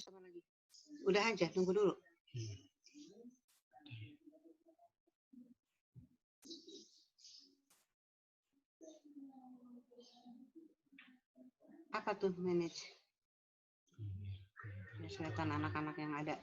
Apa lagi? Udah aja, tunggu dulu. Apa tuh manage? Kelihatan anak-anak yang ada.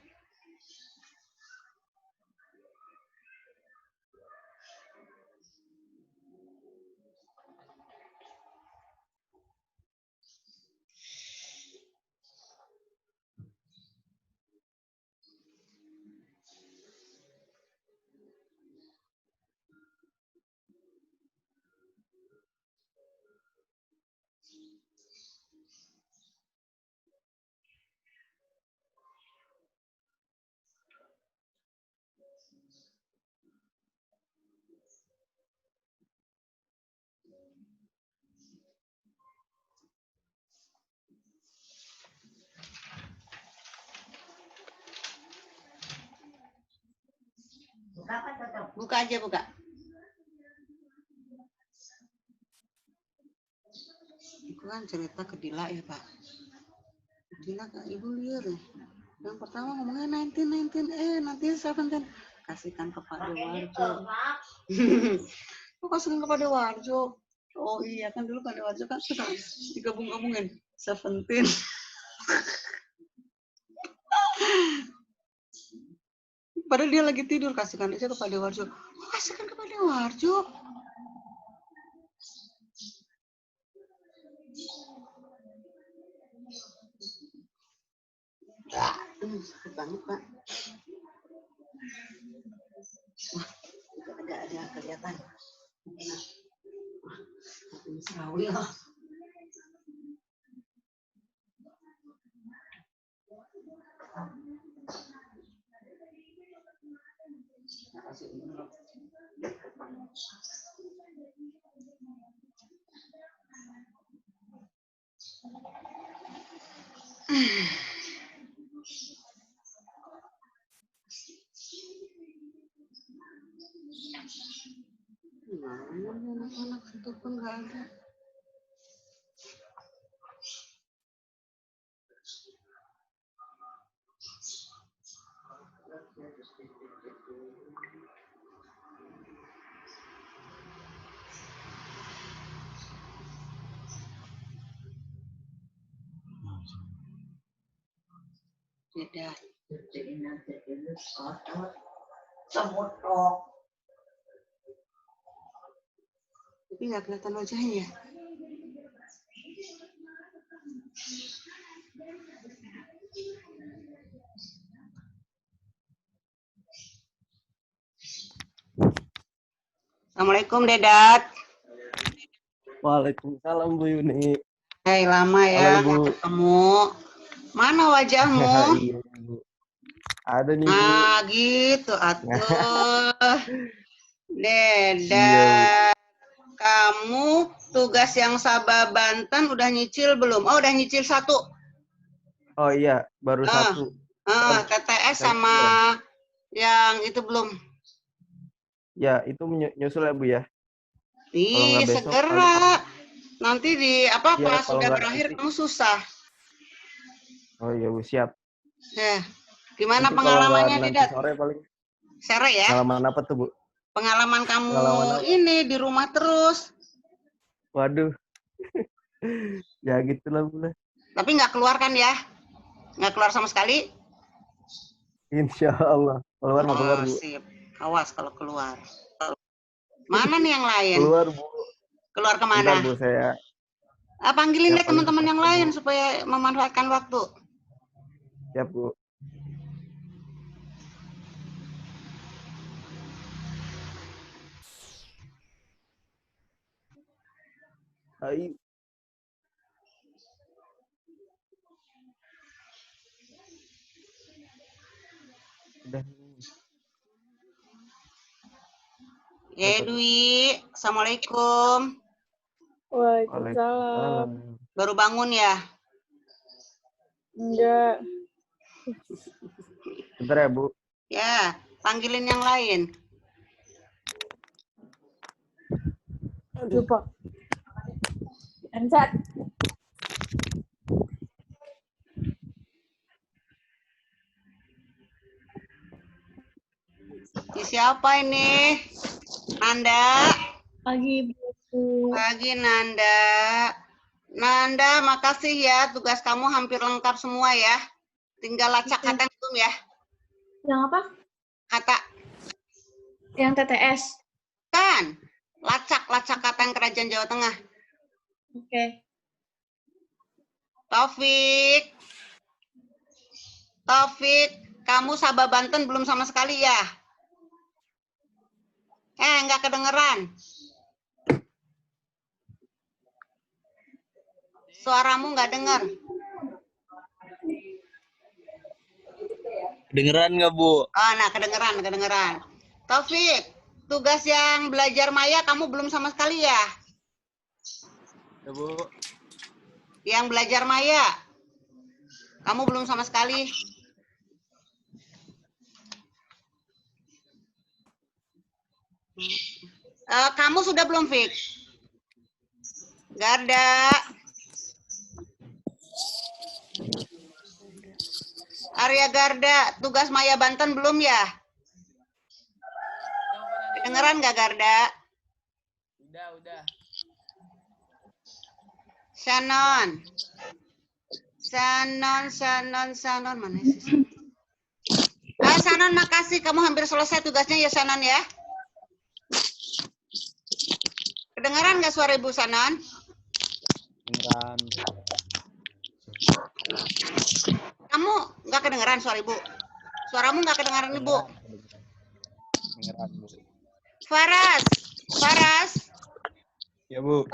Buka aja, buka. Itu kan cerita ke Dila ya, Pak. Dila ke Ibu liar ya. Yang pertama ngomongnya 1917. Kasihkan kepada Warjo. Kok kasihkan kepada Warjo? Oh iya, kan dulu pada Warjo kan suka digabung-gabungin. 17. Padahal dia lagi tidur, kasihkan aja kepada Warjo. Oh, kasihkan kepada Warjo. Sakit banget, Pak. Wah, ada kelihatan. Serawi loh. Mana anak-anak itu pun nggak ada. Beda. Semut rok. Tapi nggak kelihatan wajahnya. Assalamualaikum, Dedat. Waalaikumsalam Bu Yuni. Hei, lama ya nggak ketemu. Mana wajahmu? Iya, Bu. Ada nih, Bu. Ah, gitu atuh. Dedat. Iya, Kamu tugas yang Sabah Banten udah nyicil belum? Oh, udah nyicil 1. Oh iya, baru 1. TTS sama yang itu belum. Ya, itu nyusul ya, Bu ya. Ih, segera. Nanti di apa ya, pas sudah berakhir nanti. Kamu susah. Oh iya, Bu, siap. Ya. Gimana nanti pengalamannya Didat? Sore paling. Sore ya? Pengalaman apa tuh, Bu? Pengalaman kamu ini di rumah terus. Waduh. Ya gitulah, Bu. Tapi nggak keluar kan ya? Nggak keluar sama sekali? Insya Allah. Keluar mau keluar, Bu. Sip. Awas kalau keluar. Mana nih yang lain? Keluar, Bu. Keluar kemana? Bentar, Bu, saya. Panggilin deh teman-teman yang lain supaya memanfaatkan waktu. Siap, Bu. Ayo. Udah. Ya, Dwi. Assalamualaikum. Waalaikumsalam. Baru bangun ya? Enggak. Bentar ya, Bu. Ya, panggilin yang lain. Aduh, Pak. Ansat. Ini siapa ini? Nanda. Pagi, Bu. Pagi Nanda. Nanda, makasih ya. Tugas kamu hampir lengkap semua ya. Tinggal lacak kata yang belum ya. Yang apa? Kata Yang TTS. kan. Lacak kata yang Kerajaan Jawa Tengah. Oke. Taufik, kamu Sabah Banten belum sama sekali ya? Nggak kedengeran. Suaramu nggak dengar. Kedengeran nggak, Bu? Oh, nah kedengeran. Taufik, tugas yang belajar maya kamu belum sama sekali ya? Ya, Bu. Yang belajar maya, kamu belum sama sekali. Kamu sudah belum, Fik? Garda. Arya Garda, tugas Maya Banten belum ya? Kedengeran nggak Garda? Udah. Shannon, mana sih? Shannon, makasih. Kamu hampir selesai tugasnya ya, Shannon ya? Kedengeran nggak suara Ibu Shannon? Kedengeran. Kamu nggak kedengeran suara Ibu? Suaramu nggak kedengeran Ibu? Kedengeran, Bu. Faras. Ya, Bu.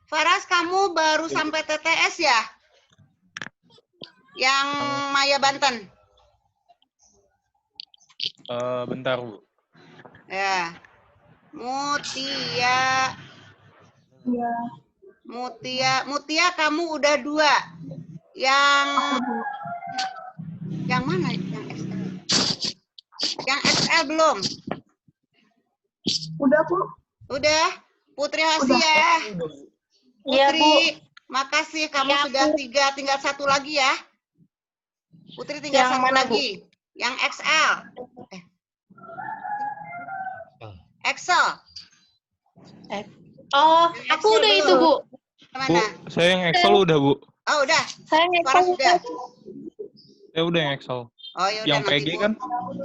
Faras, kamu baru sampai TTS ya? Yang Maya Banten? Bentar, Bu. Ya. Mutia. Iya. Mutia, kamu udah 2. Yang mana? Yang XL. Yang XL belum? Udah, Bu. Udah. Putri Hasia. Iya, Bu. Putri, makasih kamu Iya, sudah Bu. 3, tinggal 1 lagi ya. Putri tinggal Yang 1 mana, lagi. Yang XL. Excel. Oh, aku udah itu, Bu. Kemana? Saya yang Excel udah, Bu. Oh, udah. Saya Faras udah. Saya udah yang Excel. Oh, ya udah Yang nanti PG Bu. kan?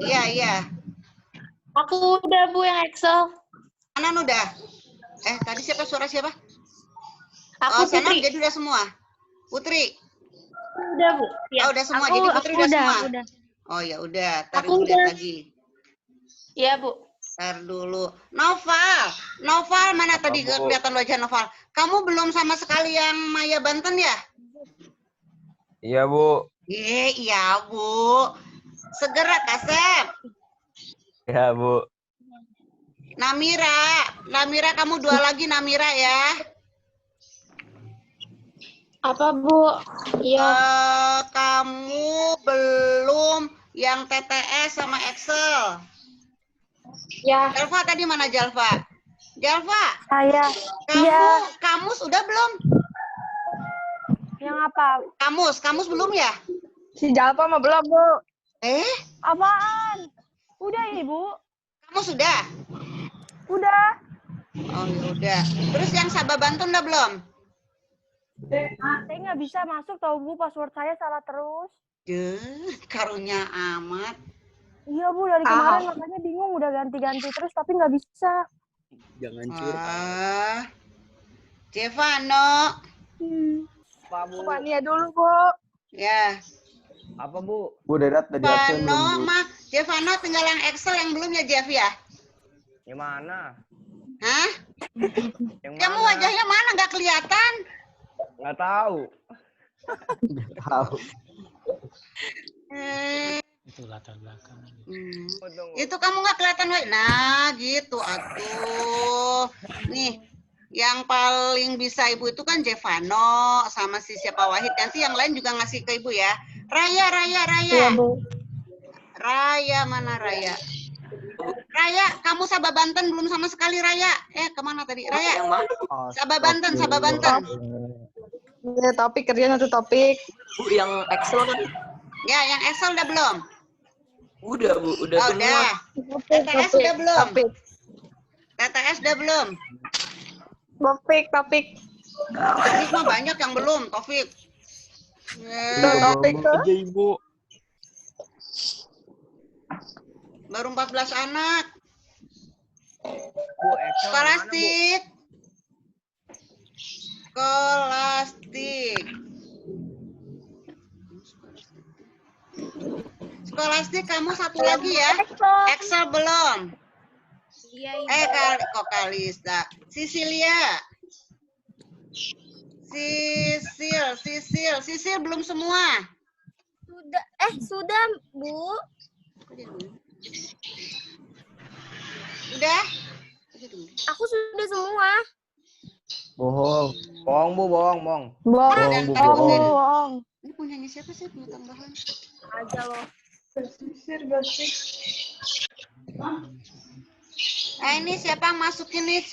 Iya. Aku udah, Bu, yang Excel. Anan udah. Tadi suara siapa? Aku Sana Putri. jadi udah semua. Putri. Udah, Bu. Ya. Oh, udah semua. Jadi Putri udah semua. Udah. Oh, ya udah. Ntar Aku Ibu lihat udah. lagi. Iya, Bu. Ntar dulu. Noval mana Apa, tadi Bu? kelihatan wajah Noval? Kamu belum sama sekali yang Maya Banten ya? Iya, Bu. Iya, Bu. Segera, Kasep. Ya, Bu. Namira, kamu 2 lagi Namira ya. Apa, Bu? Iya. Kamu belum yang TTS sama Excel. Ya. Jalva tadi mana Jalva? Jalva, Saya. kamu sudah belum? Yang apa? Kamus belum ya? Si Jalpa mah belum, Bu. Apaan? Udah, Ibu. Kamu sudah? Udah. Oh ya udah. Terus yang Sabah Banten udah belum? Saya nggak bisa masuk tahu Bu, password saya salah terus. Karunya amat. Iya Bu, dari kemarin makanya bingung udah ganti-ganti terus tapi nggak bisa. Jangan curhat. Jevano. Apa, Bu? Pania dulu Bu. Ya. Apa, Bu? Bu, Dedat tadi absen belum, Bu? Jevano tinggal yang Excel yang belum ya, Jeff ya? Yang mana? Hah? Yang Kamu mana? wajahnya mana? Nggak kelihatan? Nggak tahu. Tahu. Itu latar belakang. Tunggu. Itu kamu nggak kelihatan, Wei. Nah, gitu, atuh. Nih, yang paling bisa Ibu itu kan Jevano sama si siapa Wahid. Nanti yang lain juga ngasih ke Ibu ya. Raya. Iya, Bu. Raya, mana Raya? Raya, kamu Sabah Banten belum sama sekali Raya. Kemana tadi? Raya. Sabah Banten. Iya, topik kerjaan satu topik. Bu, yang Excel kan? Ya, yang Excel udah belum? Udah, Bu. Udah Oh, semua. udah. TTS udah belum? TTS udah belum? Topik. Taufik mah banyak yang belum, Taufik. Topik tuh. Aja ibu. Baru 14 anak. Bu, Excel mana, Bu? Skolastik. Skolastik. Skolastik kamu satu lagi ya. Excel belum. Iya, Kok Kalista. Sisilia. Sisil belum semua. Sudah, Bu. Udah? Aku sudah semua. Bohong. Bohong, Bu, bohong. Bohong, Bu, bohong. Bohong. Ini punyanya siapa sih punya tambahan? Aja loh. Ini siapa yang masukin nih?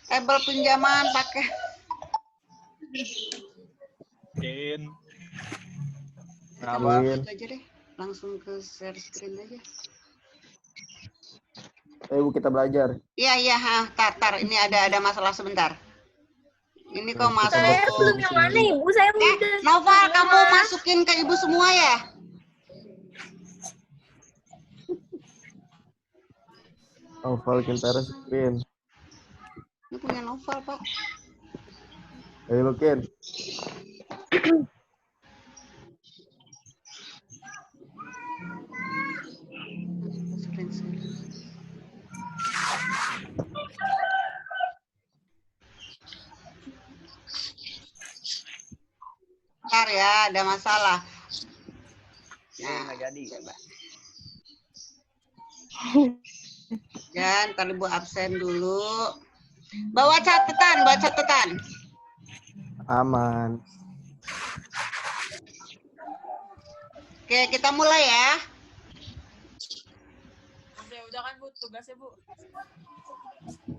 Tabel pinjaman pakai. Kin. Kenapa? Itu aja deh. Langsung ke share screen aja. Ayo, Bu, kita belajar. Iya, tar. Ini ada masalah sebentar. Ini kok masuk. Saya belum yang mana, Ibu? Saya udah. Noval, kamu masukin ke ibu semua ya? Novel Kintara screen. Ini punya Noval, Pak. Ayo, Kin. Screen share. Bentar ya, ada masalah. Nggak jadi. Coba. Dan ntar Ibu absen dulu. Bawa catatan. Aman. Oke, kita mulai ya. Udah kan, Bu, tugasnya, Bu.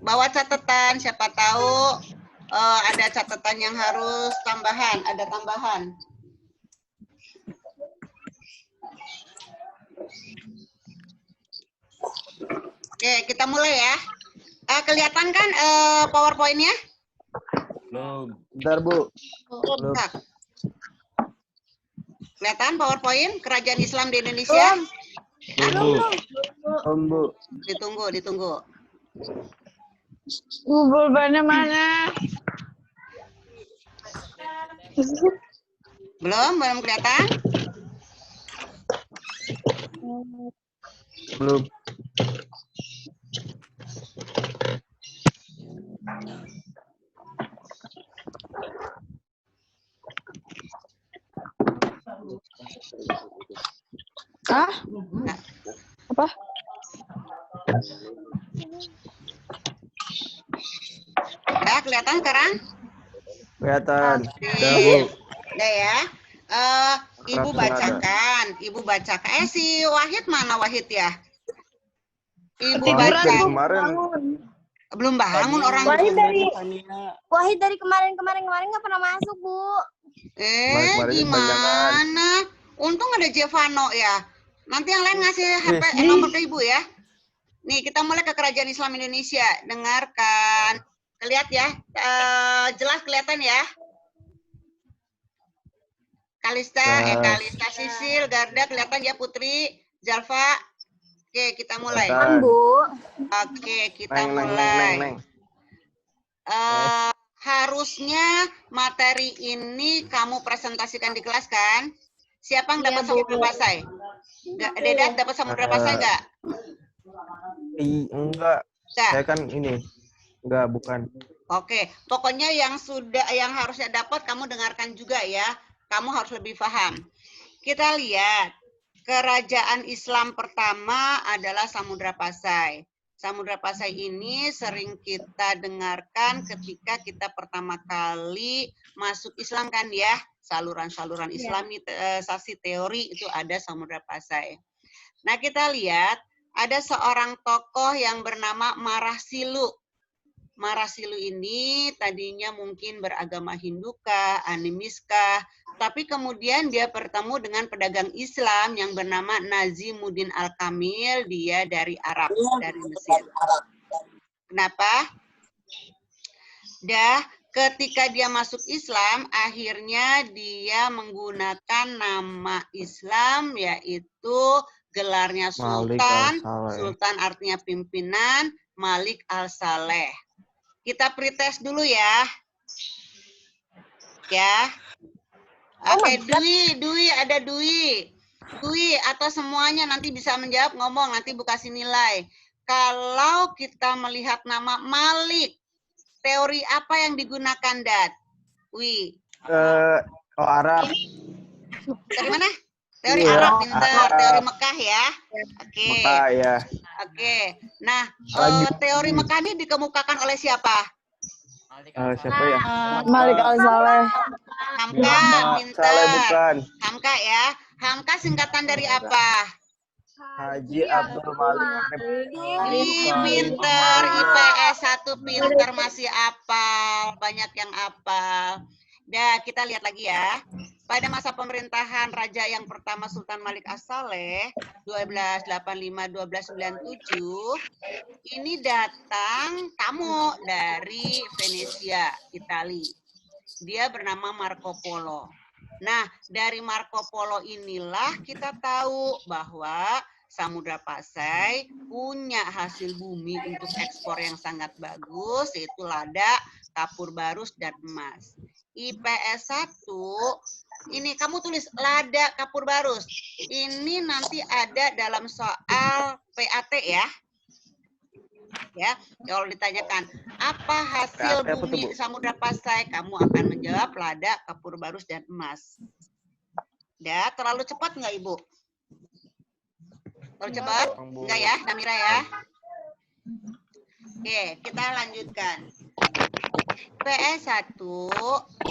Bawa catatan, siapa tahu ada catatan yang harus ada tambahan. Oke, kita mulai ya. Kelihatan kan PowerPoint-nya? Belum. Bentar, Bu. Belum. Nah, kelihatan PowerPoint Kerajaan Islam di Indonesia? Bu. Bu. Ditunggu. Google mana? Belum kelihatan? Belum. Hah? Apa? Ya, kelihatan sekarang? Kelihatan. Oke. Udah, Bu. Udah ya. Ibu bacakan. Si Wahid mana Wahid ya? Ibu Wahid dari baca. kemarin. Belum bangun orang. Wahid dari kemarin nggak pernah masuk, Bu. Kemarin Gimana? Untung ada Jevano ya. Nanti yang lain ngasih HP nomor ke Ibu ya. Nih, kita mulai ke Kerajaan Islam Indonesia. Dengarkan. Lihat ya. Jelas kelihatan ya. Kalista, Sisil, Garda, kelihatan ya Putri, Jalfa. Oke, kita mulai. Kelihatan. Bu. Oke, kita mulai. Harusnya materi ini kamu presentasikan di kelas kan? Siapa yang dapat Samudra Pasai? Dedat dapat Samudra Pasai enggak? Enggak. Saya kan ini. Enggak, bukan. Oke, pokoknya yang harusnya dapat kamu dengarkan juga ya. Kamu harus lebih paham. Kita lihat, kerajaan Islam pertama adalah Samudra Pasai. Samudra Pasai ini sering kita dengarkan ketika kita pertama kali masuk Islam kan ya. Saluran-saluran Islam sasi teori itu ada Samudra Pasai. Nah, kita lihat ada seorang tokoh yang bernama Marah Silu. Marasilu ini tadinya mungkin beragama Hindu kah, animis kah, tapi kemudian dia bertemu dengan pedagang Islam yang bernama Nazimuddin Al-Kamil, dia dari Arab, dari Mesir. Kenapa? Ketika dia masuk Islam, akhirnya dia menggunakan nama Islam, yaitu gelarnya Sultan. Sultan artinya pimpinan, Malik Al-Saleh. Kita pretest dulu ya. Ya. Oke, Dwi, ada Dwi. Dwi atau semuanya nanti bisa menjawab, ngomong, nanti Bu kasih nilai. Kalau kita melihat nama Malik, teori apa yang digunakan, Dat? Wi. Arab. Dari mana? Teori Arab, pintar. Teori Mekah ya. Oke. Mekah ya. Oke. Nah, teori Mekah ini dikemukakan oleh siapa? Siapa ya? Malik Al-Saleh. Hamka, pintar. Saleh bukan. Hamka ya. Hamka singkatan dari apa? Haji Abdul Malik. Ih, pinter. IPS 1 pinter, masih apal. Banyak yang apal. Dah, kita lihat lagi ya. Pada masa pemerintahan raja yang pertama Sultan Malik As-Saleh 1285-1297, ini datang tamu dari Venesia, Italia. Dia bernama Marco Polo. Nah, dari Marco Polo inilah kita tahu bahwa Samudra Pasai punya hasil bumi untuk ekspor yang sangat bagus, yaitu lada, kapur barus, dan emas. IPS 1, ini kamu tulis lada, kapur barus. Ini nanti ada dalam soal PAT ya. Ya, kalau ditanyakan apa hasil bumi Samudra Pasai, kamu akan menjawab lada, kapur barus, dan emas. Ya, terlalu cepat nggak Ibu? Terlalu cepat? Enggak ya, Namira ya? Oke, kita lanjutkan. PS1,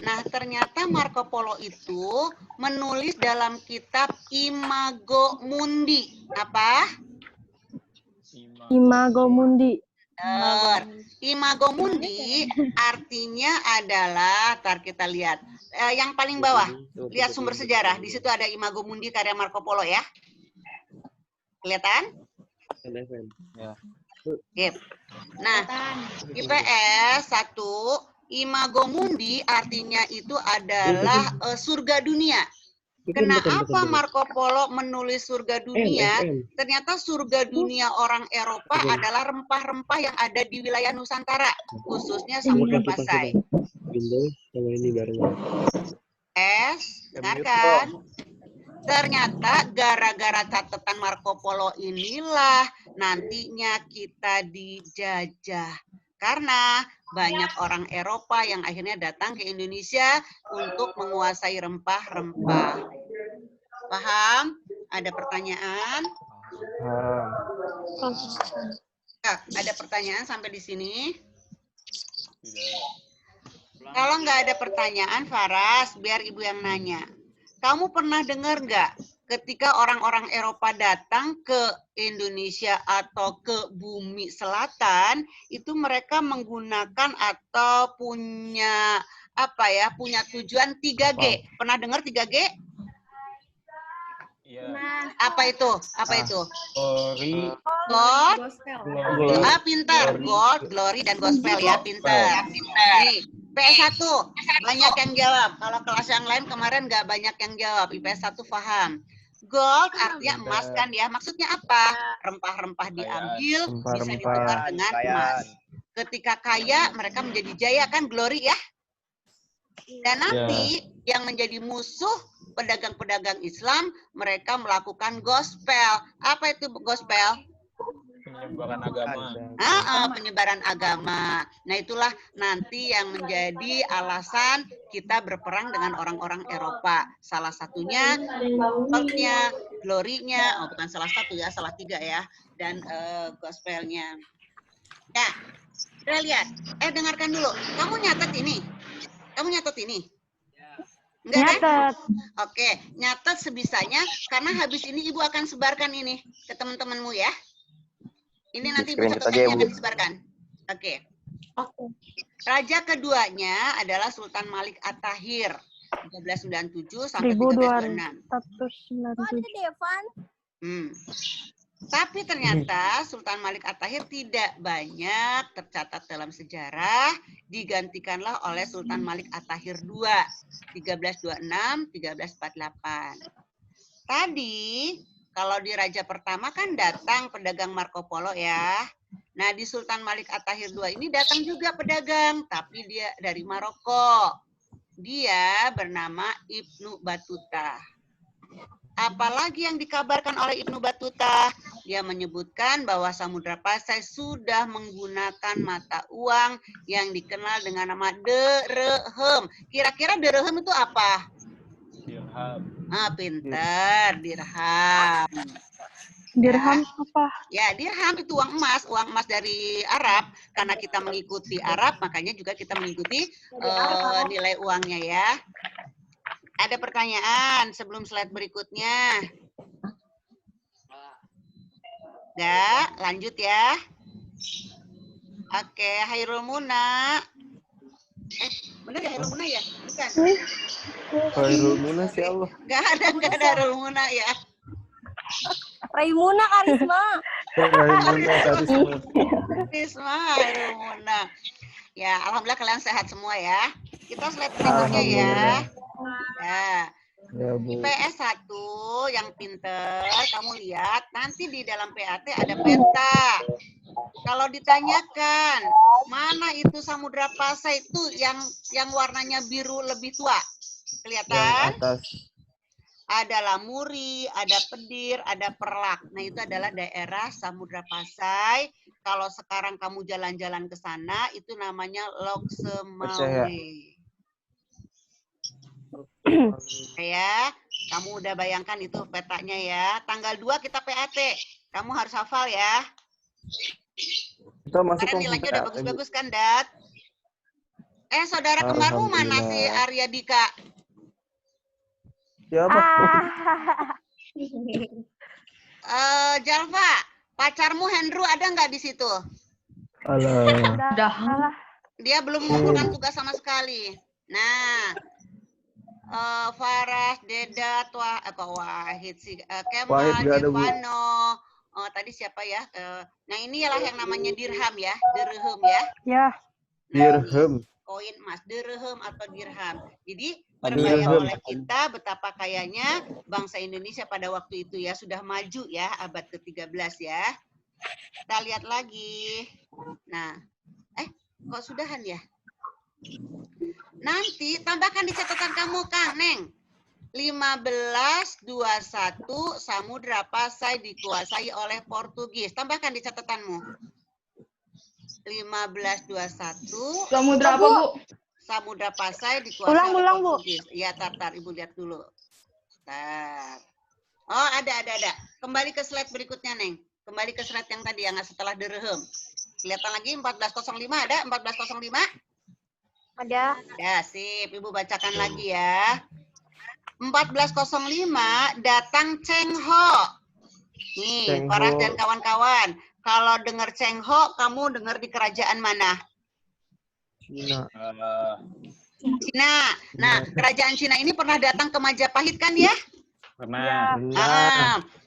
nah ternyata Marco Polo itu menulis dalam kitab Imago Mundi. Apa? Imago Mundi. Imago Mundi artinya adalah, ntar kita lihat. Yang paling bawah, lihat sumber sejarah. Di situ ada Imago Mundi karya Marco Polo ya. Kelihatan? Ya. Yep. Nah, IPS 1, Imago Mundi artinya itu adalah surga dunia. Kenapa Marco Polo menulis surga dunia? Ternyata surga dunia orang Eropa adalah rempah-rempah yang ada di wilayah Nusantara, khususnya Samudra Pasai. Dengarkan. Ternyata gara-gara catatan Marco Polo inilah nantinya kita dijajah. Karena banyak orang Eropa yang akhirnya datang ke Indonesia untuk menguasai rempah-rempah. Paham? Ada pertanyaan? Ada pertanyaan sampai di sini? Kalau nggak ada pertanyaan, Faras, biar Ibu yang nanya. Kamu pernah dengar nggak ketika orang-orang Eropa datang ke Indonesia atau ke bumi selatan, itu mereka menggunakan atau punya punya tujuan 3G. Pernah dengar 3G? Iya. Apa itu? Glory. Gold. Pintar. Gold, glory, dan gospel ya, pintar. Nih, PS1 banyak yang jawab. Kalau kelas yang lain kemarin nggak banyak yang jawab. IPS 1 paham. Gold artinya emas kan ya. Maksudnya apa? Rempah-rempah diambil bisa ditukar dengan emas. Ketika kaya mereka menjadi jaya kan, glory ya. Dan nanti yang menjadi musuh pedagang-pedagang Islam, mereka melakukan gospel. Apa itu gospel? Penyebaran agama. Penyebaran agama. Nah, itulah nanti yang menjadi alasan kita berperang dengan orang-orang Eropa. Salah satunya goldnya, glory-nya, bukan salah satu ya, salah 3 ya, dan gospelnya. Ya, kita lihat. Dengarkan dulu. Kamu nyatet ini? Enggak kan? Oke, nyatet sebisanya, karena habis ini Ibu akan sebarkan ini ke teman-temanmu ya. Ini nanti Ibu catat aja akan disebarkan. Oke. Raja keduanya adalah Sultan Malik At-Tahir 1397 sampai 1326. 1297. Tapi ternyata Sultan Malik At-Tahir tidak banyak tercatat dalam sejarah, digantikanlah oleh Sultan Malik At-Tahir II 1326-1348. Tadi kalau di raja pertama kan datang pedagang Marco Polo ya. Nah di Sultan Malik At-Tahir II ini datang juga pedagang, tapi dia dari Maroko. Dia bernama Ibnu Battuta. Apalagi yang dikabarkan oleh Ibnu Battuta, dia menyebutkan bahwa Samudra Pasai sudah menggunakan mata uang yang dikenal dengan nama dirhem. Kira-kira dirhem itu apa? Dirham. Ah, pinter, dirham. Dirham apa? Ya, dirham itu uang emas dari Arab. Karena kita mengikuti Arab, makanya juga kita mengikuti nilai uangnya ya. Ada pertanyaan sebelum slide berikutnya? Enggak, lanjut ya. Oke, Hairul Muna. Benar ya Hairul Muna ya? Bukan. Khairul Muna sih Allah. Enggak ada Hairul Muna ya. Raimuna Karisma. Khairul Muna karisma. Risma Hairul Muna. Ya, alhamdulillah kalian sehat semua ya. Kita slide berikutnya ya. Ya. Ya, Bu. IPS 1 yang pinter, kamu lihat nanti di dalam PAT ada peta. Kalau ditanyakan mana itu Samudra Pasai itu yang warnanya biru lebih tua, Yang kelihatan? atas. Ada Lamuri, ada Pedir, ada Perlak. Nah itu adalah daerah Samudra Pasai. Kalau sekarang kamu jalan-jalan ke sana itu namanya Loksemawe. Ya, kamu udah bayangkan itu petanya ya. Tanggal 2 kita PAT. Kamu harus hafal ya. Kita masuk Karena nilainya udah bagus-bagus kan, Dat? Saudara kembarmu mana si Arya Dika? Siapa? Jalva, pacarmu Hendru ada nggak di situ? Alah. Udah. Dia belum mengumpulkan tugas sama sekali. Nah, Faras, Dedat, Wahid, Kemal, Wahid nggak ada, Bu. Devano. Tadi siapa ya? Nah inilah yang namanya dirham ya, dirhem ya. Ya. Dirhem. Koin emas, dirhem atau dirham. Jadi Dirham. berbayang oleh kita betapa kayanya bangsa Indonesia pada waktu itu ya sudah maju ya abad ke-13 ya. Kita lihat lagi. Nah, kok sudahan ya? Nanti tambahkan di catatan kamu, Kang Neng. 1521 Samudra Pasai dikuasai oleh Portugis. Tambahkan di catatanmu. 1521 Samudra apa, Bu? Samudra Pasai dikuasai oleh Ulang, Bu. Portugis. Iya, tar, Ibu lihat dulu. Tar. Oh, ada. Kembali ke slide berikutnya, Neng. Kembali ke slide yang tadi, yang setelah dirhem. Kelihatan lagi 1405 ada? 1405? Ada. Ya, sip. Ibu bacakan lagi ya. 1405 datang Cheng Ho. Nih, Cheng Faras Ho. dan kawan-kawan. Kalau dengar Cheng Ho, kamu dengar di kerajaan mana? Cina. Cina. Nah, kerajaan Cina ini pernah datang ke Majapahit kan ya? Pernah.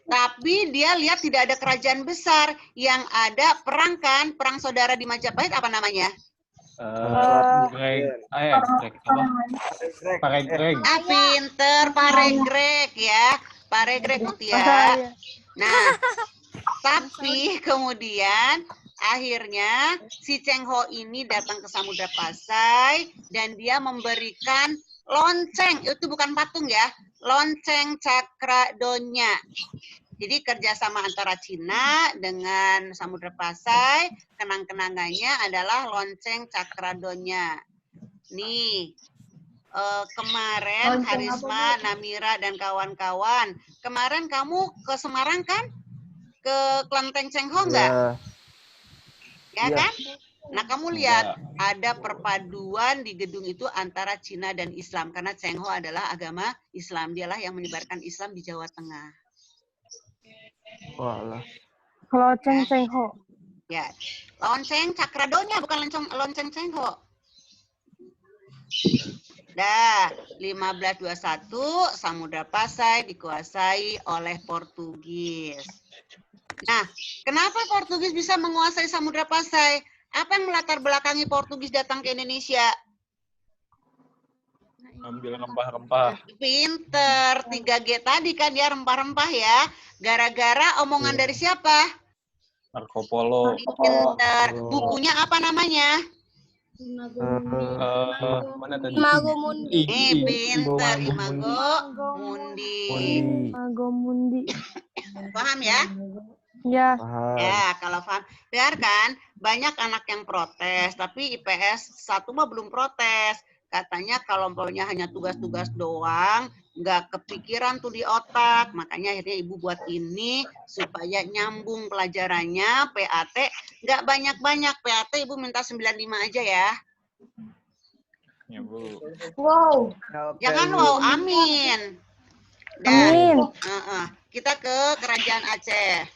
Tapi dia lihat tidak ada kerajaan besar. Yang ada perang kan? Perang saudara di Majapahit apa namanya? Greg. Greg apa? Paregreg. Pinter, Paregreg ya. Paregreg Mutia. Nah, tapi kemudian akhirnya si Cheng Ho ini datang ke Samudra Pasai dan dia memberikan lonceng. Itu bukan patung ya. Lonceng Cakradonya. Jadi kerjasama antara Cina dengan Samudra Pasai, kenang-kenangannya adalah lonceng Cakradonya. Nih, kemarin Harisma, Namira, dan kawan-kawan, kemarin kamu ke Semarang kan? Ke Kelenteng Cheng Ho enggak? Ya Iya. kan? Nah, kamu lihat ada perpaduan di gedung itu antara Cina dan Islam. Karena Cheng Ho adalah agama Islam. Dialah yang menyebarkan Islam di Jawa Tengah. Walah. Kalau Cheng Ho. Ya, lonceng cakradonya bukan lonceng cengho. Dah, 1521 Samudra Pasai dikuasai oleh Portugis. Nah, kenapa Portugis bisa menguasai Samudra Pasai? Apa yang melatar belakangi Portugis datang ke Indonesia? Ambil rempah-rempah. Pinter, 3G tadi kan ya, rempah-rempah ya. Gara-gara omongan dari siapa? Marco Polo. Pinter. Bukunya apa namanya? Mana tadi? Magomundi. Pinter, Imago Mundi. Magomundi. Paham ya? Ya. Paham. Ya, kalau paham. Biarkan banyak anak yang protes, tapi IPS 1 mah belum protes. Katanya kalau umpamanya hanya tugas-tugas doang, nggak kepikiran tuh di otak. Makanya akhirnya ibu buat ini supaya nyambung pelajarannya, PAT. Nggak banyak-banyak, PAT ibu minta 95 aja ya. Ya, Bu. Wow. Jangan wow, amin. Dan, kita ke Kerajaan Aceh.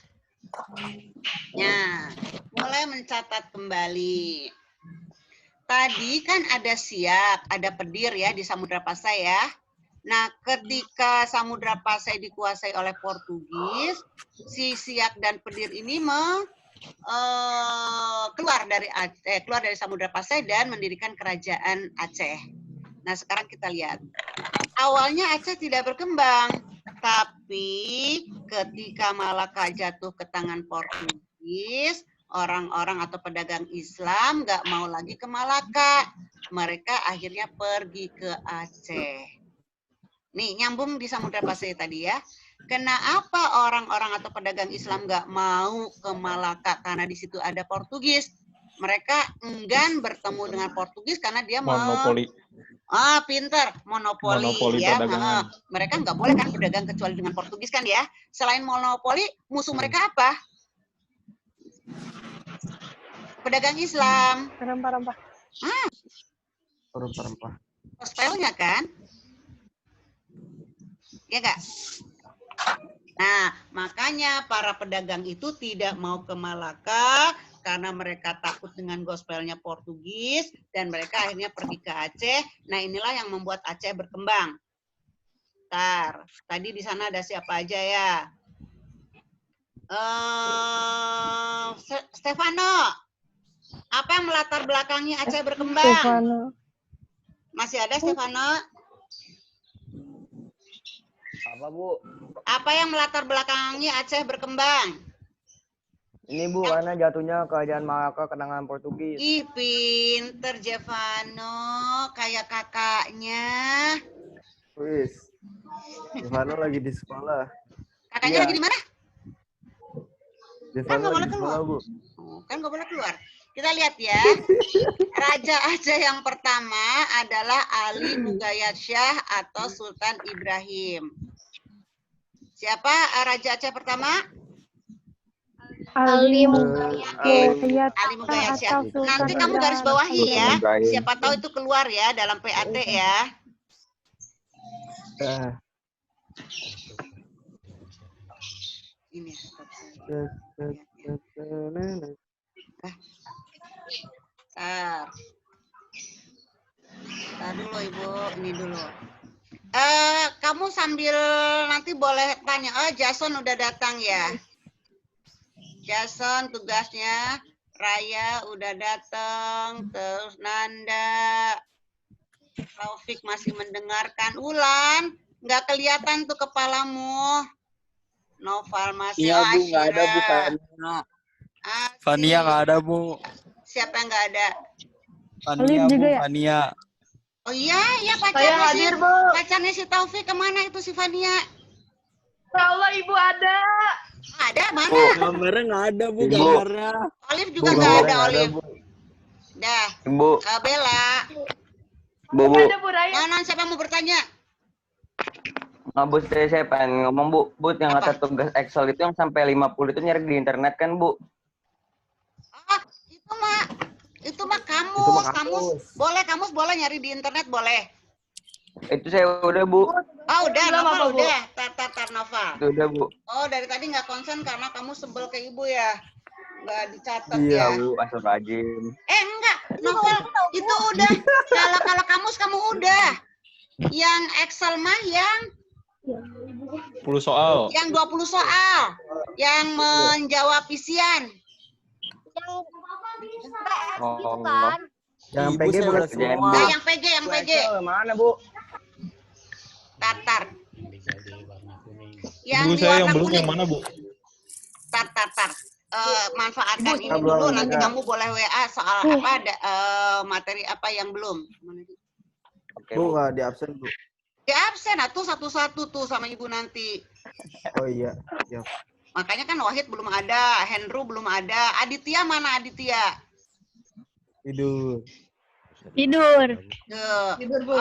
Nah, mulai mencatat kembali. Tadi kan ada Siak, ada Pedir ya di Samudra Pasai ya. Nah, ketika Samudra Pasai dikuasai oleh Portugis, si Siak dan Pedir ini keluar dari Samudra Pasai dan mendirikan Kerajaan Aceh. Nah, sekarang kita lihat. Awalnya Aceh tidak berkembang, tapi ketika Malaka jatuh ke tangan Portugis, orang-orang atau pedagang Islam nggak mau lagi ke Malaka. Mereka akhirnya pergi ke Aceh. Nih, nyambung di Samudra Pasai tadi ya. Kenapa orang-orang atau pedagang Islam nggak mau ke Malaka? Karena di situ ada Portugis. Mereka enggan bertemu dengan Portugis karena dia Monopoli. Pinter, monopoli ya. Mereka nggak boleh kan berdagang kecuali dengan Portugis kan ya. Selain monopoli, musuh mereka apa? Pedagang Islam. Rempah-rempah. Rempah-rempah. Gospelnya kan? Ya nggak? Nah, makanya para pedagang itu tidak mau ke Malaka karena mereka takut dengan gospelnya Portugis dan mereka akhirnya pergi ke Aceh. Nah, inilah yang membuat Aceh berkembang. Tadi di sana ada siapa aja ya? Stefano, apa yang melatar belakangi Aceh berkembang? Stefano. Masih ada Stefano? Apa, Bu? Apa yang melatar belakangi Aceh berkembang? Ini, Bu, karena jatuhnya kerajaan Malaka ke tangan Portugis. Ih, pinter Jevano, kayak kakaknya. Wis. Stefano lagi di sekolah. Kakaknya lagi di mana? Stefano nggak boleh lagi di sekolah, Bu. Kan nggak boleh keluar. Kita lihat ya. Raja Aceh yang pertama adalah Ali Mugayat Syah atau Sultan Ibrahim. Siapa Raja Aceh pertama? Ali Ali Mugayat Syah. Nanti kamu garis bawahi ya. Siapa tahu itu keluar ya dalam PAT ya. Ini. Tar dulu Ibu, ini dulu. Kamu sambil nanti boleh tanya. Jason udah datang ya. Jason tugasnya. Raya udah datang. Terus Nanda. Taufik masih mendengarkan. Ulan, nggak kelihatan tuh kepalamu. Noval masih. Iya, Bu, nggak ada, Bu, Fania. Fania nggak ada, Bu. Siapa yang nggak ada? Fania, Bu, juga ya? Fania. Oh iya, pacarnya pacarnya si Taufik kemana itu si Fania? Allah Ibu ada. Ada mana? Gambarnya nggak ada, Bu, Ibu. gambarnya. Olive juga nggak ada, Olive. Bu. Dah. Bu. Bella. Bu. Ada Bu Raya. Non, siapa mau bertanya? Bu, saya pengen ngomong, Bu. Bu, yang Apa? kata tugas Excel itu yang sampai 50 itu nyari di internet kan, Bu? Itu mah kamus. Kamus boleh nyari di internet, boleh. Itu saya udah, Bu. Oh, udah, Noval udah. Tar, Noval. Itu udah, Bu. Oh, dari tadi nggak konsen karena kamu sebel ke ibu ya? nggak dicatat Iya, ya. Bu, Astagfirullahaladzim. Enggak, novel itu udah. Kalau kamus kamu udah. Yang Excel mah yang 10 soal. 20 soal. Yang menjawab isian. Oh, Yang Ibu PG saya bukan udah Kerjaan, semua. Nah, yang PG. Excel mana, Bu? Tar. Yang Ibu di saya yang warna belum kuning. yang mana, Bu? Tar. Manfaatkan ini belum dulu, nanti ada. kamu boleh WA soal apa, materi apa yang belum. oke, Bu Bu. nggak di absen Bu. Di absen tuh satu-satu tuh sama ibu nanti. Oh iya. Siap. Makanya kan Wahid belum ada, Hendru belum ada. Aditya mana Aditya? Tidur.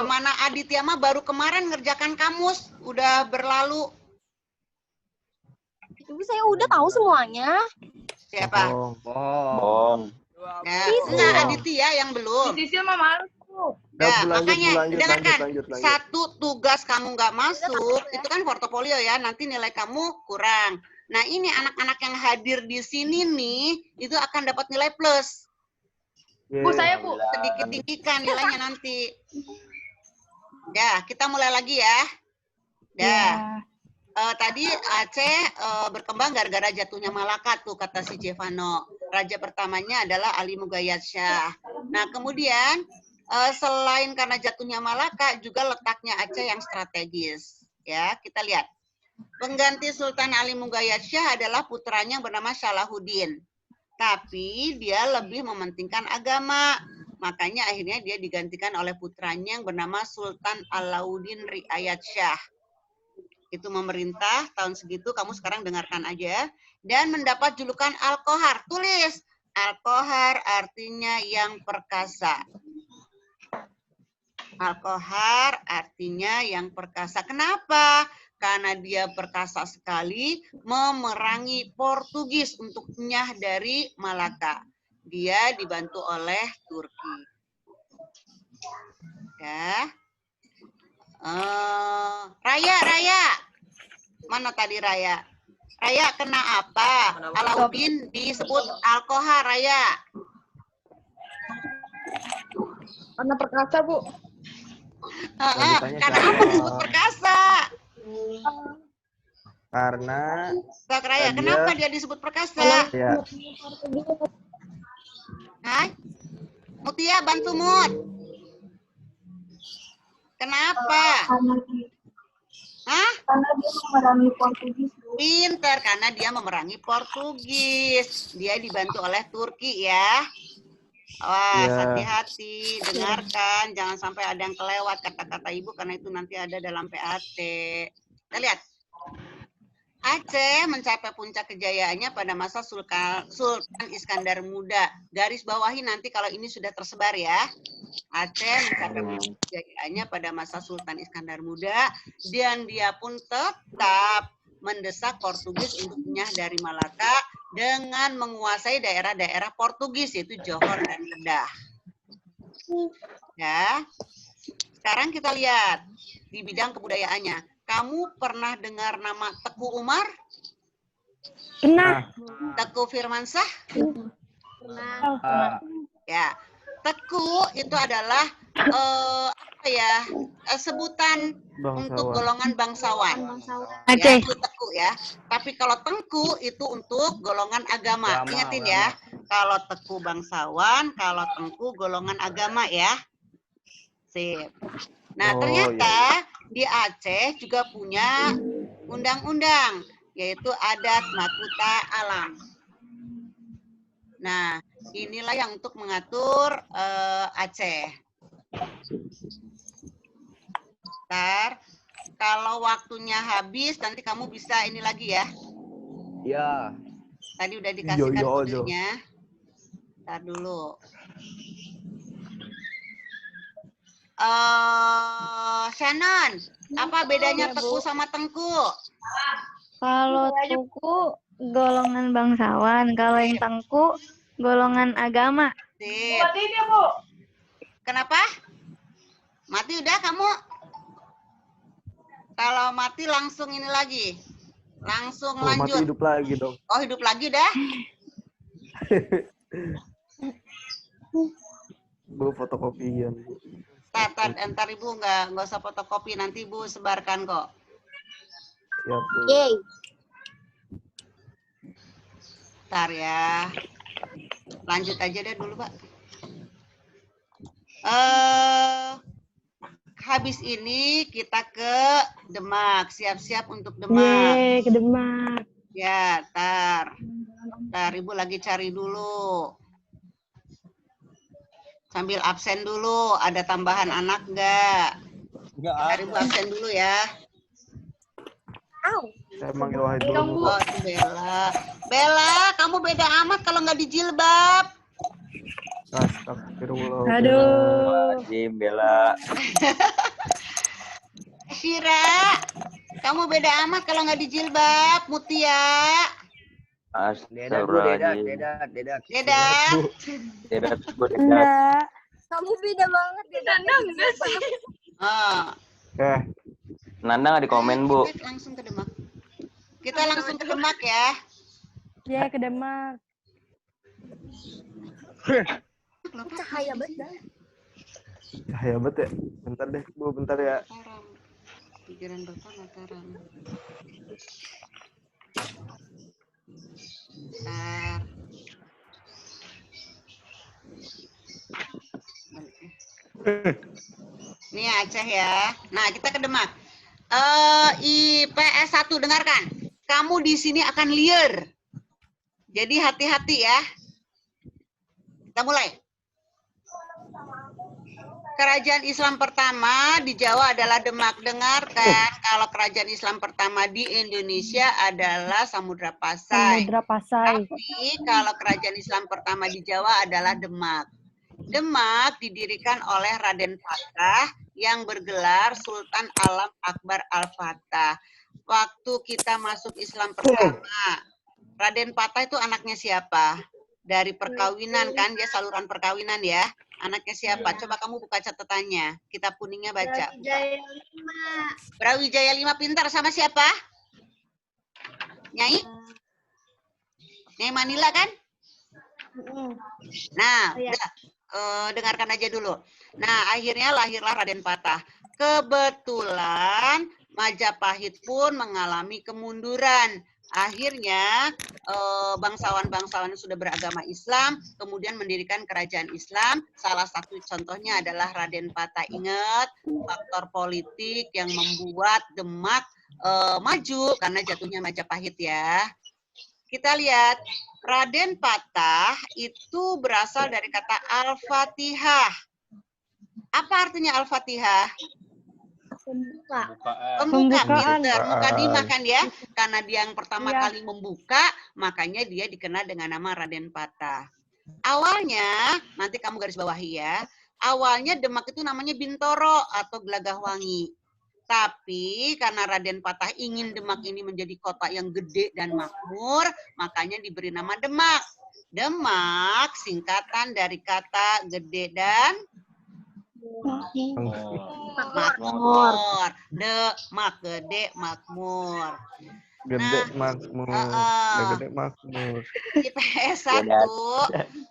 Mana Aditya mah baru kemarin ngerjakan kamus, udah berlalu. Ibu saya udah tahu semuanya. Siapa? Bohong. Bohong. Ya, enggak Aditya yang belum. Sisil mah malu. Ya, Lanjut, makanya lanjut. dengarkan, Lanjut. satu tugas kamu nggak masuk, itu kan portofolio ya, nanti nilai kamu kurang. Nah ini anak-anak yang hadir di sini nih, itu akan dapat nilai plus. Bu, saya Bu. Sedikit tinggikan nilainya nanti. Ya, kita mulai lagi ya. Ya. Tadi Aceh berkembang gara-gara jatuhnya Malaka tuh kata si Jevano. Raja pertamanya adalah Ali Mugayyad Shah. Nah kemudian selain karena jatuhnya Malaka juga letaknya Aceh yang strategis. Ya kita lihat. Pengganti Sultan Ali Mugayyad Shah adalah putranya bernama Salahuddin. Tapi dia lebih mementingkan agama. Makanya akhirnya dia digantikan oleh putranya yang bernama Sultan Alauddin Riayat Shah. Itu memerintah tahun segitu, kamu sekarang dengarkan aja. Dan mendapat julukan Al-Qohar. Tulis, Al-Qohar artinya yang perkasa. Al-Qohar artinya yang perkasa. Kenapa? Karena dia perkasa sekali memerangi Portugis untuk nyah dari Malaka. Dia dibantu oleh Turki. Ya. Raya. Mana tadi Raya? Raya kena apa? Alauddin disebut Al-Qohar, Raya. Karena perkasa, Bu. Karena apa disebut perkasa? Karena Kak Raya, dia- kenapa dia disebut perkasa? ya Hai? Mutia, bantu Mut. Kenapa? Hah? Karena dia memerangi Portugis. Pinter, karena dia memerangi Portugis. Dia dibantu oleh Turki ya. Wah, Ya. hati-hati, dengarkan. Jangan sampai ada yang kelewat kata-kata ibu, karena itu nanti ada dalam PAT. Kita lihat. Aceh mencapai puncak kejayaannya pada masa Sultan Iskandar Muda. Garis bawahi nanti kalau ini sudah tersebar ya. Aceh mencapai puncak kejayaannya pada masa Sultan Iskandar Muda. Dan dia pun tetap mendesak Portugis untuk nyah dari Malaka dengan menguasai daerah-daerah Portugis, yaitu Johor dan Kedah. Ya. Sekarang kita lihat di bidang kebudayaannya. Kamu pernah dengar nama Teku Umar? Pernah. Teku Firmansyah? Ah, Ya. Teku itu adalah sebutan untuk golongan bangsawan. Ya, itu teku ya. Tapi kalau tengku itu untuk golongan agama. Ingatin ya. Kalau teku bangsawan, kalau tengku golongan agama ya. Sip. Nah, ternyata di Aceh juga punya undang-undang, yaitu adat Makuta Alam. Nah, inilah yang untuk mengatur Aceh. Ntar, kalau waktunya habis, nanti kamu bisa ini lagi ya. Iya. Tadi udah dikasihkan Iya, kodenya. Ntar dulu. Shannon, apa bedanya teku sama tengku? Kalau tuku golongan bangsawan, kalau yang tengku golongan agama. Sip. Matiin ya, Bu. Kenapa? Mati udah kamu? Kalau mati langsung ini lagi. Langsung mati lanjut. hidup lagi dong. Oh, hidup lagi dah? Bu fotokopian. Ntar Ibu nggak usah fotokopi, nanti Ibu sebarkan kok. Ya, Bu. Yeay. Ntar ya. Lanjut aja deh dulu, Pak. Habis ini kita ke Demak. Siap-siap untuk Demak. Yeay, ke Demak. Ya, ntar Ibu lagi cari dulu. Sambil absen dulu. Ada tambahan anak nggak? Ntar Ibu absen dulu ya. Saya manggil Wahid dulu. Bu. Oh, itu Bella. Bella, kamu beda amat kalau nggak dijilbab. Astagfirullah. Aduh. Jim, Bella. Syira, kamu beda amat kalau nggak dijilbab. Mutia. Dedat, Bu, dedat, Astagfirullahaladzim. dedat. Dedat. Dedat, Bu, dedat. Enggak. Kamu beda banget ya. Enggak sih. Oh, Nanda nggak di komen, Bu. kita langsung ke Demak. Kita langsung ke Demak ya. Ya, ke Demak. Cahaya banget. Cahaya banget ya. Bentar deh, Bu, bentar ya. Mataram. Pikiran Bapak Mataram. Bentar. Ini Aceh ya. Nah, kita ke Demak. IPS 1, dengarkan. Kamu di sini akan liar. Jadi hati-hati ya. Kita mulai. Kerajaan Islam pertama di Jawa adalah Demak. Dengarkan, kalau kerajaan Islam pertama di Indonesia adalah Samudra Pasai. Samudra Pasai. Tapi kalau kerajaan Islam pertama di Jawa adalah Demak. Demak didirikan oleh Raden Patah yang bergelar Sultan Alam Akbar Al-Fatah. Waktu kita masuk Islam pertama, Raden Patah itu anaknya siapa? Dari perkawinan kan, dia saluran perkawinan ya. Anaknya siapa? Coba kamu buka catatannya. Kitab kuningnya baca. Brawijaya 5 pintar sama siapa? Nyai? Nyai Manila kan? Nah, udah. Dengarkan aja dulu. Nah, akhirnya lahirlah Raden Patah. Kebetulan Majapahit pun mengalami kemunduran. Akhirnya bangsawan-bangsawan yang sudah beragama Islam kemudian mendirikan kerajaan Islam. Salah satu contohnya adalah Raden Patah. Ingat faktor politik yang membuat Demak maju karena jatuhnya Majapahit ya. Kita lihat Raden Patah itu berasal dari kata Al-Fatihah. Apa artinya Al-Fatihah? Pembuka, pinter. Mukadimah kan ya. Karena dia yang pertama kali membuka, makanya dia dikenal dengan nama Raden Patah. Awalnya, nanti kamu garis bawahi ya. Awalnya Demak itu namanya Bintoro atau Gelagahwangi. Tapi karena Raden Patah ingin Demak ini menjadi kota yang gede dan makmur, makanya diberi nama Demak. Demak singkatan dari kata gede dan makmur. Demak, gede, makmur. Gede makmur. Gede makmur. IPS 1,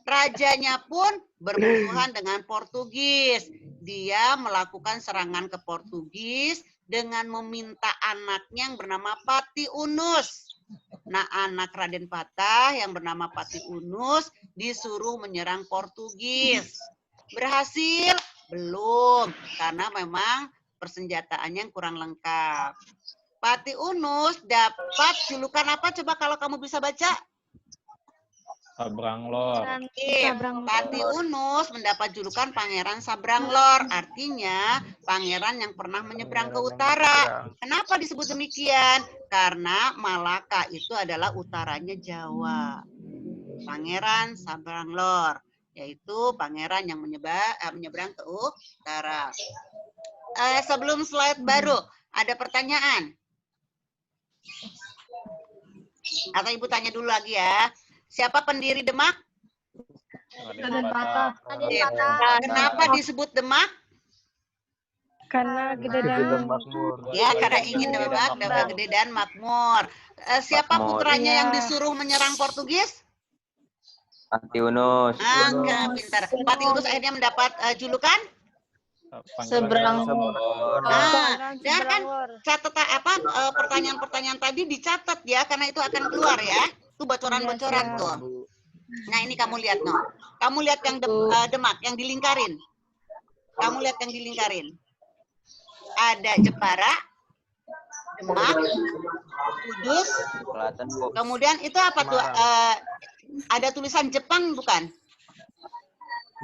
rajanya pun bermusuhan dengan Portugis. Dia melakukan serangan ke Portugis dengan meminta anaknya yang bernama Pati Unus. Nah, anak Raden Patah yang bernama Pati Unus disuruh menyerang Portugis. Berhasil? Belum, karena memang persenjataannya yang kurang lengkap. Pati Unus dapat julukan apa? Coba kalau kamu bisa baca. Sabranglor. Pati Unus mendapat julukan Pangeran Sabranglor, artinya pangeran yang pernah menyeberang ke utara. Kenapa disebut demikian? Karena Malaka itu adalah utaranya Jawa. Pangeran Sabranglor, yaitu pangeran yang menyeberang ke utara. Sebelum slide baru, ada pertanyaan? Atau Ibu tanya dulu lagi ya. Siapa pendiri Demak? Raden Patah. Kenapa disebut Demak? Karena gede dan makmur. Ya, karena ingin Demak gede dan makmur. Siapa putranya yang disuruh menyerang Portugis? Pati Unus. Angka pintar. Pati Unus akhirnya mendapat julukan Seberang. dan kan catatan pertanyaan-pertanyaan tadi dicatat ya, karena itu akan keluar ya. Itu bocoran-bocoran tuh. Nah, ini kamu lihat Kamu lihat yang Demak yang dilingkarin. Kamu lihat yang dilingkarin. Ada Jepara, Demak, Kudus. Selatan, Bu. Kemudian itu apa tuh? Ada tulisan Jepang bukan?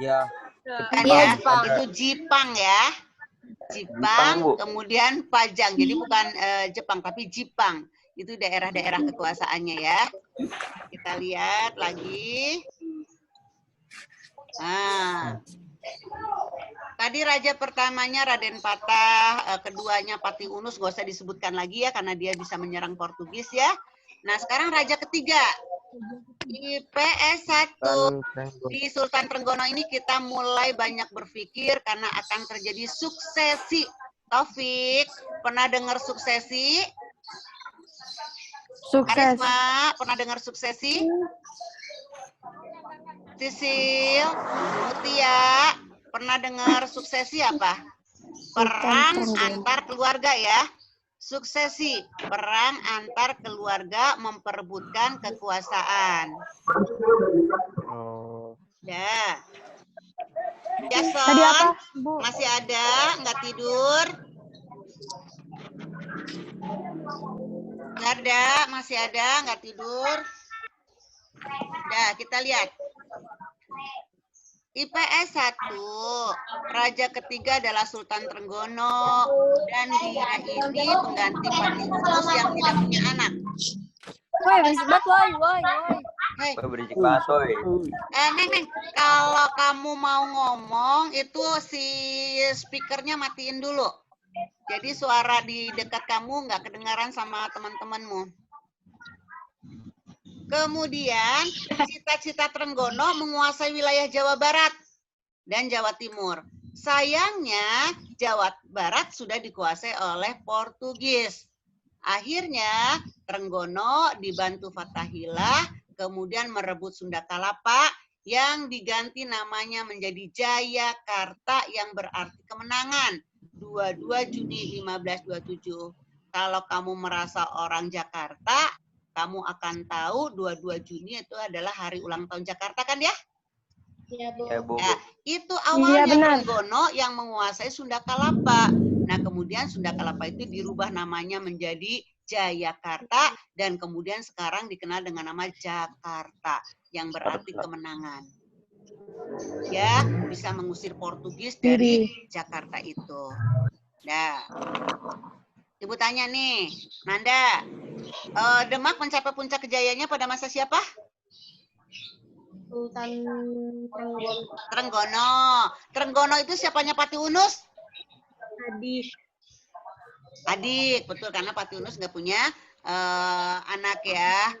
Ya. Bukan Iya, ya? Jepang. Itu Jipang ya. Jipang, Bu. kemudian Pajang. Jadi bukan Jepang, tapi Jipang. Itu daerah-daerah kekuasaannya ya. Kita lihat lagi. Nah, tadi raja pertamanya Raden Patah, keduanya Pati Unus, gak usah disebutkan lagi ya, karena dia bisa menyerang Portugis ya. Nah, sekarang raja ketiga. IPS 1 di Sultan Trenggono ini kita mulai banyak berpikir karena akan terjadi suksesi. Taufik, pernah dengar suksesi? Sukses. Arisma, pernah dengar suksesi? Sisil, Mutia, pernah dengar suksesi apa? Perang antar keluarga ya. Suksesi, perang antar keluarga memperebutkan kekuasaan. Ya. Jason, Tadi apa, Bu? masih ada? Nggak tidur? Garda, masih ada? Nggak tidur? Nah, kita lihat. IPS 1, raja ketiga adalah Sultan Trenggono, dan dia ini pengganti Pati Unus yang tidak punya anak. Woi, berisik banget, woi. Hei, Berisik banget, woy. Neng, kalau kamu mau ngomong, itu si speakernya matiin dulu. Jadi suara di dekat kamu nggak kedengaran sama teman-temanmu. Kemudian, cita-cita Trenggono menguasai wilayah Jawa Barat dan Jawa Timur. Sayangnya, Jawa Barat sudah dikuasai oleh Portugis. Akhirnya, Trenggono dibantu Fathahillah, kemudian merebut Sunda Kalapa, yang diganti namanya menjadi Jayakarta, yang berarti kemenangan. 22 Juni 1527. Kalau kamu merasa orang Jakarta, kamu akan tahu 22 Juni itu adalah hari ulang tahun Jakarta kan ya? Iya, Bu. Ya, Bu. Nah, itu awalnya benar. Trenggono yang menguasai Sunda Kalapa. Nah, kemudian Sunda Kalapa itu dirubah namanya menjadi Jayakarta, dan kemudian sekarang dikenal dengan nama Jakarta, yang berarti kemenangan. Ya, bisa mengusir Portugis dari Jakarta itu. Nah, Ibu tanya nih, Nanda, Demak mencapai puncak kejayaannya pada masa siapa? Sultan Trenggono. Trenggono itu siapanya Pati Unus? Adik, betul, karena Pati Unus nggak punya anak ya.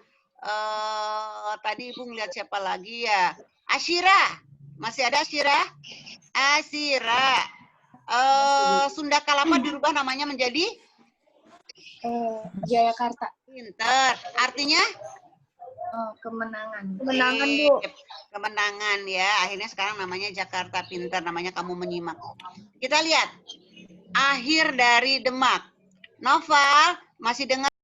Tadi Ibu ngeliat siapa lagi ya? Asyira, masih ada Asyira? Asyira. Sunda Kalapa dirubah namanya menjadi Jayakarta. Pinter. Artinya? Kemenangan. Kemenangan, Bu. Kemenangan ya. Akhirnya sekarang namanya Jakarta Pinter. Namanya kamu menyimak. Kita lihat. Akhir dari Demak. Noval, masih dengar?